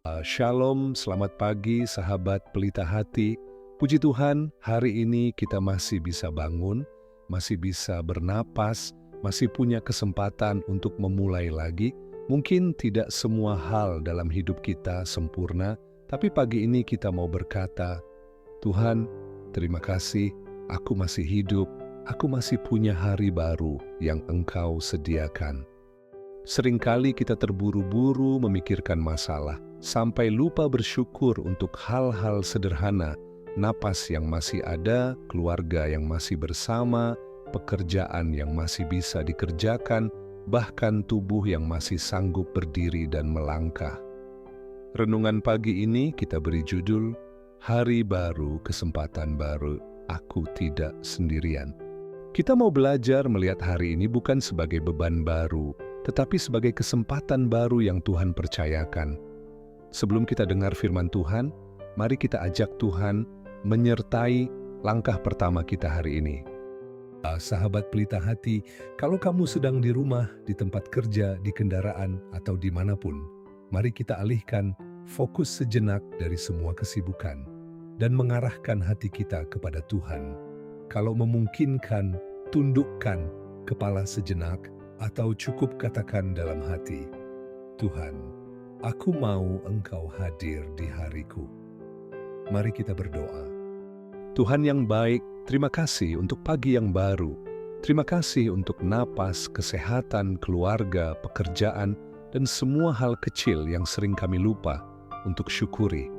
Shalom, selamat pagi sahabat pelita hati. Puji Tuhan, hari ini kita masih bisa bangun, masih bisa bernapas, masih punya kesempatan untuk memulai lagi. Mungkin tidak semua hal dalam hidup kita sempurna, tapi pagi ini kita mau berkata, Tuhan, terima kasih, aku masih hidup, aku masih punya hari baru yang Engkau sediakan. Seringkali kita terburu-buru memikirkan masalah, sampai lupa bersyukur untuk hal-hal sederhana, napas yang masih ada, keluarga yang masih bersama, pekerjaan yang masih bisa dikerjakan, bahkan tubuh yang masih sanggup berdiri dan melangkah. Renungan pagi ini kita beri judul, Hari Baru, Kesempatan Baru, Aku Tidak Sendirian. Kita mau belajar melihat hari ini bukan sebagai beban baru, tetapi sebagai kesempatan baru yang Tuhan percayakan. Sebelum kita dengar firman Tuhan, mari kita ajak Tuhan menyertai langkah pertama kita hari ini. Sahabat pelita hati, kalau kamu sedang di rumah, di tempat kerja, di kendaraan, atau dimanapun, mari kita alihkan fokus sejenak dari semua kesibukan dan mengarahkan hati kita kepada Tuhan. Kalau memungkinkan, tundukkan kepala sejenak, atau cukup katakan dalam hati, Tuhan, aku mau Engkau hadir di hariku. Mari kita berdoa. Tuhan yang baik, terima kasih untuk pagi yang baru. Terima kasih untuk napas, kesehatan, keluarga, pekerjaan, dan semua hal kecil yang sering kami lupa untuk syukuri.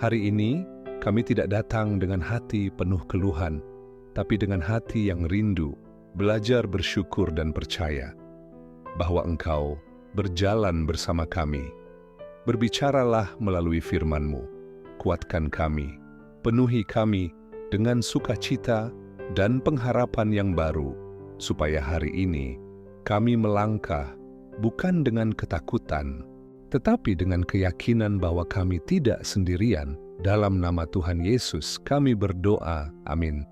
Hari ini, kami tidak datang dengan hati penuh keluhan, tapi dengan hati yang rindu, belajar bersyukur dan percaya bahwa Engkau berjalan bersama kami. Berbicaralah melalui firman-Mu, kuatkan kami, penuhi kami dengan sukacita dan pengharapan yang baru, supaya hari ini kami melangkah bukan dengan ketakutan, tetapi dengan keyakinan bahwa kami tidak sendirian. Dalam nama Tuhan Yesus kami berdoa, amin.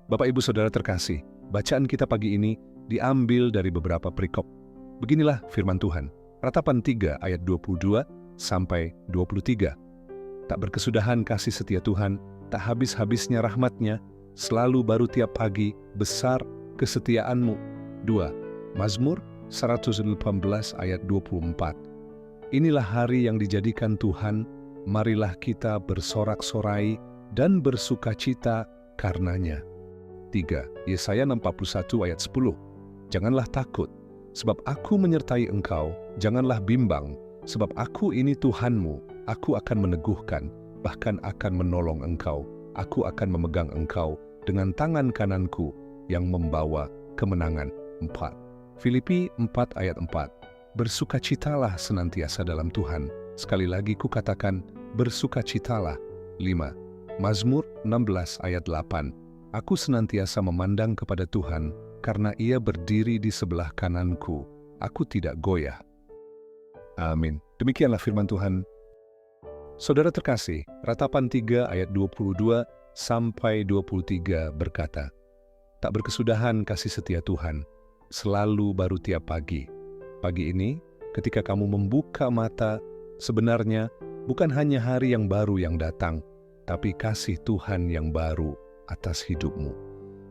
Bapak Ibu Saudara terkasih, bacaan kita pagi ini diambil dari beberapa perikop. Beginilah firman Tuhan, Ratapan 3 ayat 22 sampai 23. Tak berkesudahan kasih setia Tuhan, tak habis-habisnya rahmat-Nya, selalu baru tiap pagi, besar kesetiaan-Mu. 2. Mazmur 118 ayat 24. Inilah hari yang dijadikan Tuhan, marilah kita bersorak-sorai dan bersukacita karenanya. 3. Yesaya 61 ayat 10. Janganlah takut, sebab aku menyertai engkau, janganlah bimbang, sebab aku ini Tuhanmu, aku akan meneguhkan, bahkan akan menolong engkau, aku akan memegang engkau dengan tangan kananku yang membawa kemenangan. 4. Filipi 4 ayat 4. Bersukacitalah senantiasa dalam Tuhan. Sekali lagi kukatakan, bersukacitalah. 5. Mazmur 16 ayat 8. Aku senantiasa memandang kepada Tuhan, karena Ia berdiri di sebelah kananku. Aku tidak goyah. Amin. Demikianlah firman Tuhan. Saudara terkasih, Ratapan 3 ayat 22 sampai 23 berkata, tak berkesudahan kasih setia Tuhan, selalu baru tiap pagi. Pagi ini, ketika kamu membuka mata, sebenarnya bukan hanya hari yang baru yang datang, tapi kasih Tuhan yang baru atas hidupmu.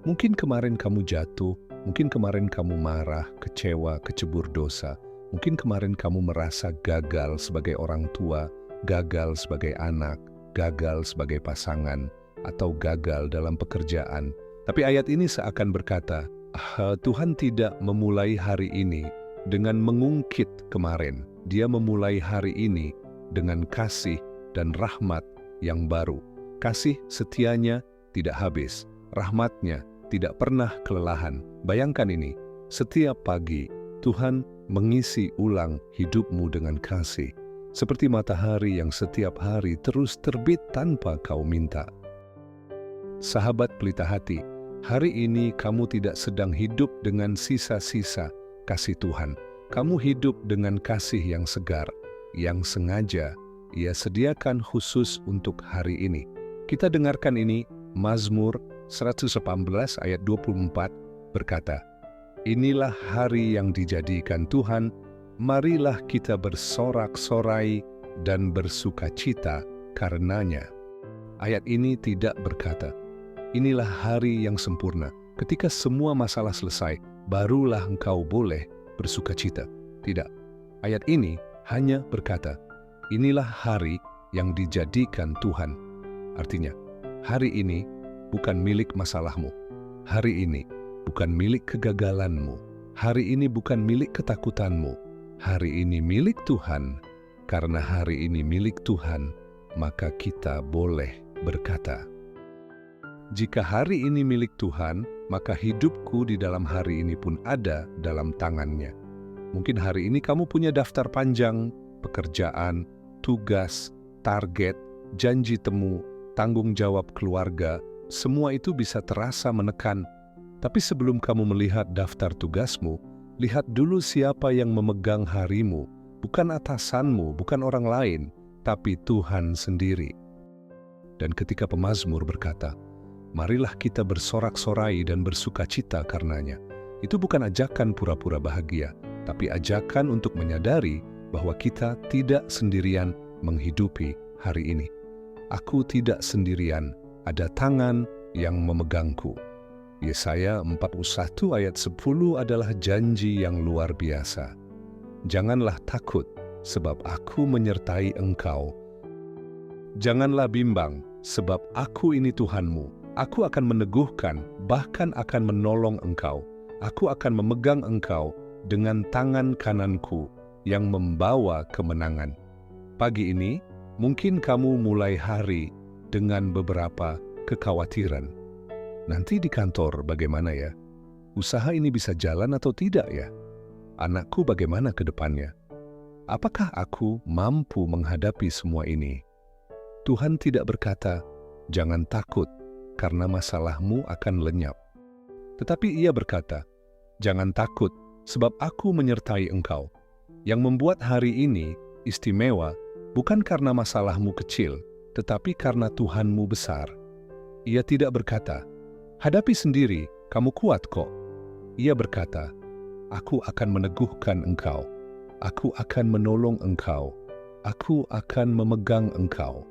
Mungkin kemarin kamu jatuh, mungkin kemarin kamu marah, kecewa, kecebur dosa, mungkin kemarin kamu merasa gagal sebagai orang tua, gagal sebagai anak, gagal sebagai pasangan, atau gagal dalam pekerjaan. Tapi ayat ini seakan berkata, Tuhan tidak memulai hari ini dengan mengungkit kemarin. Dia memulai hari ini dengan kasih dan rahmat yang baru. Kasih setianya tidak habis, rahmat-Nya tidak pernah kelelahan. Bayangkan ini, setiap pagi Tuhan mengisi ulang hidupmu dengan kasih, seperti matahari yang setiap hari terus terbit tanpa kau minta. Sahabat pelita hati, hari ini kamu tidak sedang hidup dengan sisa-sisa kasih Tuhan. Kamu hidup dengan kasih yang segar, yang sengaja Ia sediakan khusus untuk hari ini. Kita dengarkan ini, Mazmur 118 ayat 24 berkata, Inilah hari yang dijadikan Tuhan, marilah kita bersorak-sorai dan bersukacita karenanya. Ayat ini tidak berkata, inilah hari yang sempurna, ketika semua masalah selesai, barulah engkau boleh bersukacita. Tidak. Ayat ini hanya berkata, inilah hari yang dijadikan Tuhan. Artinya, hari ini bukan milik masalahmu. Hari ini bukan milik kegagalanmu. Hari ini bukan milik ketakutanmu. Hari ini milik Tuhan. Karena hari ini milik Tuhan, maka kita boleh berkata, jika hari ini milik Tuhan, maka hidupku di dalam hari ini pun ada dalam tangannya. Mungkin hari ini kamu punya daftar panjang, pekerjaan, tugas, target, janji temu, tanggung jawab keluarga, semua itu bisa terasa menekan. Tapi sebelum kamu melihat daftar tugasmu, lihat dulu siapa yang memegang harimu, bukan atasanmu, bukan orang lain, tapi Tuhan sendiri. Dan ketika pemazmur berkata, marilah kita bersorak-sorai dan bersukacita karenanya, itu bukan ajakan pura-pura bahagia, tapi ajakan untuk menyadari bahwa kita tidak sendirian menghidupi hari ini. Aku tidak sendirian, ada tangan yang memegangku. Yesaya 41 ayat 10 adalah janji yang luar biasa. Janganlah takut, sebab aku menyertai engkau. Janganlah bimbang, sebab aku ini Tuhanmu. Aku akan meneguhkan, bahkan akan menolong engkau. Aku akan memegang engkau dengan tangan kananku yang membawa kemenangan. Pagi ini, mungkin kamu mulai hari dengan beberapa kekhawatiran. Nanti di kantor bagaimana ya? Usaha ini bisa jalan atau tidak ya? Anakku bagaimana ke depannya? Apakah aku mampu menghadapi semua ini? Tuhan tidak berkata, jangan takut karena masalahmu akan lenyap. Tetapi Ia berkata, jangan takut sebab aku menyertai engkau. Yang membuat hari ini istimewa bukan karena masalahmu kecil, tetapi karena Tuhanmu besar. Ia tidak berkata, hadapi sendiri, kamu kuat kok. Ia berkata, aku akan meneguhkan engkau. Aku akan menolong engkau. Aku akan memegang engkau.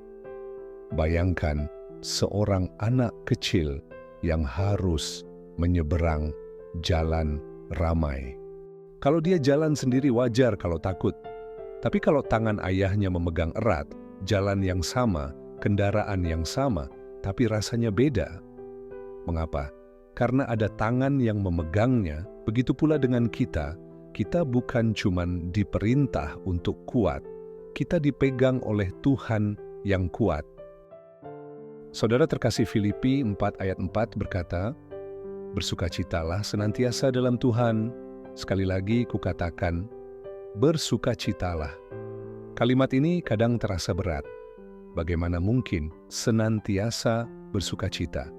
Bayangkan seorang anak kecil yang harus menyeberang jalan ramai. Kalau dia jalan sendiri wajar kalau takut. Tapi kalau tangan ayahnya memegang erat, jalan yang sama, kendaraan yang sama, tapi rasanya beda. Mengapa? Karena ada tangan yang memegangnya, begitu pula dengan kita. Kita bukan cuman diperintah untuk kuat, kita dipegang oleh Tuhan yang kuat. Saudara terkasih, Filipi 4 ayat 4 berkata, bersukacitalah senantiasa dalam Tuhan. Sekali lagi kukatakan, bersukacitalah. Kalimat ini kadang terasa berat. Bagaimana mungkin senantiasa bersukacita?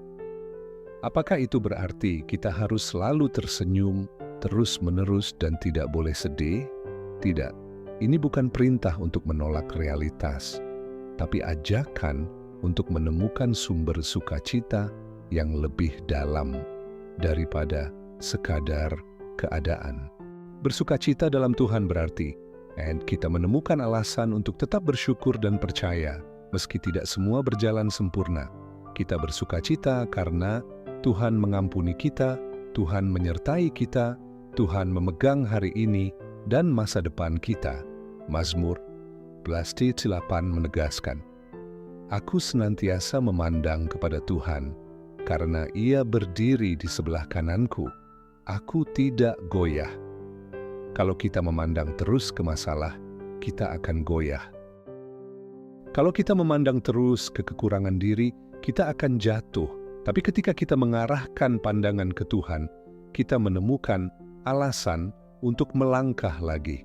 Apakah itu berarti kita harus selalu tersenyum, terus-menerus dan tidak boleh sedih? Tidak. Ini bukan perintah untuk menolak realitas, tapi ajakan untuk menemukan sumber sukacita yang lebih dalam daripada sekadar keadaan. Bersukacita dalam Tuhan berarti kita menemukan alasan untuk tetap bersyukur dan percaya meski tidak semua berjalan sempurna. Kita bersukacita karena Tuhan mengampuni kita, Tuhan menyertai kita, Tuhan memegang hari ini dan masa depan kita. Mazmur 11:8 menegaskan, aku senantiasa memandang kepada Tuhan, karena Ia berdiri di sebelah kananku. Aku tidak goyah. Kalau kita memandang terus ke masalah, kita akan goyah. Kalau kita memandang terus ke kekurangan diri, kita akan jatuh. Tapi ketika kita mengarahkan pandangan ke Tuhan, kita menemukan alasan untuk melangkah lagi.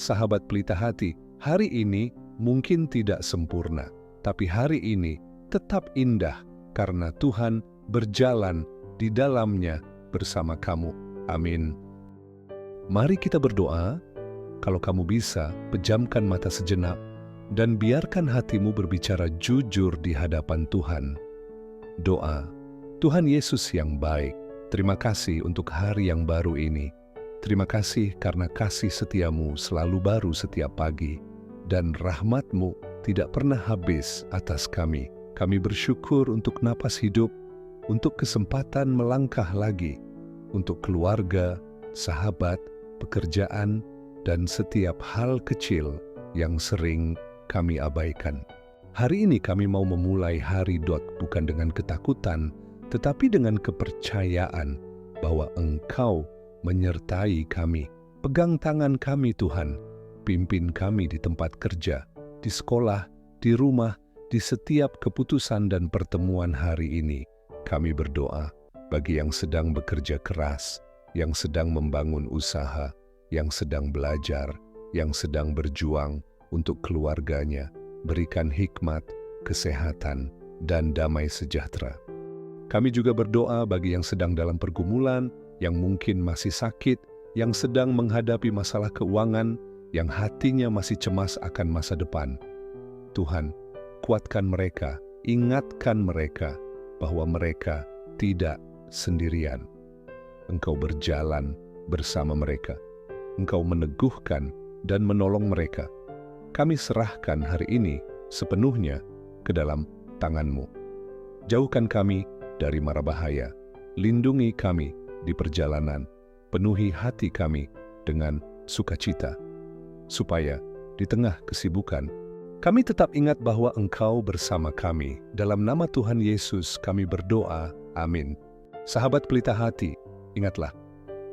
Sahabat pelita hati, hari ini mungkin tidak sempurna, tapi hari ini tetap indah karena Tuhan berjalan di dalamnya bersama kamu. Amin. Mari kita berdoa. Kalau kamu bisa, pejamkan mata sejenak dan biarkan hatimu berbicara jujur di hadapan Tuhan. Doa. Tuhan Yesus yang baik, terima kasih untuk hari yang baru ini. Terima kasih karena kasih setiamu selalu baru setiap pagi. dan rahmat-Mu tidak pernah habis atas kami. Kami bersyukur untuk napas hidup, untuk kesempatan melangkah lagi, untuk keluarga, sahabat, pekerjaan, dan setiap hal kecil yang sering kami abaikan. Hari ini kami mau memulai hari bukan dengan ketakutan, tetapi dengan kepercayaan bahwa Engkau menyertai kami. Pegang tangan kami Tuhan, pimpin kami di tempat kerja, di sekolah, di rumah, di setiap keputusan dan pertemuan hari ini. Kami berdoa bagi yang sedang bekerja keras, yang sedang membangun usaha, yang sedang belajar, yang sedang berjuang untuk keluarganya. Berikan hikmat, kesehatan, dan damai sejahtera. Kami juga berdoa bagi yang sedang dalam pergumulan, yang mungkin masih sakit, yang sedang menghadapi masalah keuangan, yang hatinya masih cemas akan masa depan. Tuhan, kuatkan mereka, ingatkan mereka bahwa mereka tidak sendirian. Engkau berjalan bersama mereka. Engkau meneguhkan dan menolong mereka. Kami serahkan hari ini sepenuhnya ke dalam tangan-Mu. Jauhkan kami dari mara bahaya. Lindungi kami di perjalanan. Penuhi hati kami dengan sukacita. Supaya di tengah kesibukan, kami tetap ingat bahwa Engkau bersama kami. Dalam nama Tuhan Yesus kami berdoa. Amin. Sahabat pelita hati, ingatlah,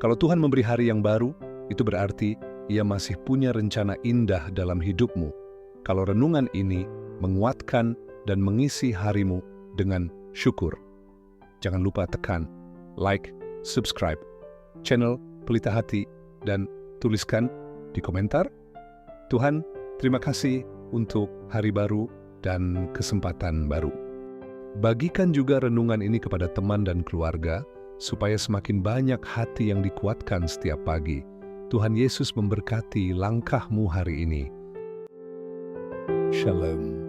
kalau Tuhan memberi hari yang baru, itu berarti Ia masih punya rencana indah dalam hidupmu. Kalau renungan ini menguatkan dan mengisi harimu dengan syukur. Jangan lupa tekan like, subscribe channel Pelita Hati, dan tuliskan di komentar. Tuhan, terima kasih untuk hari baru dan kesempatan baru. Bagikan juga renungan ini kepada teman dan keluarga, supaya semakin banyak hati yang dikuatkan setiap pagi. Tuhan Yesus memberkati langkahmu hari ini. Shalom.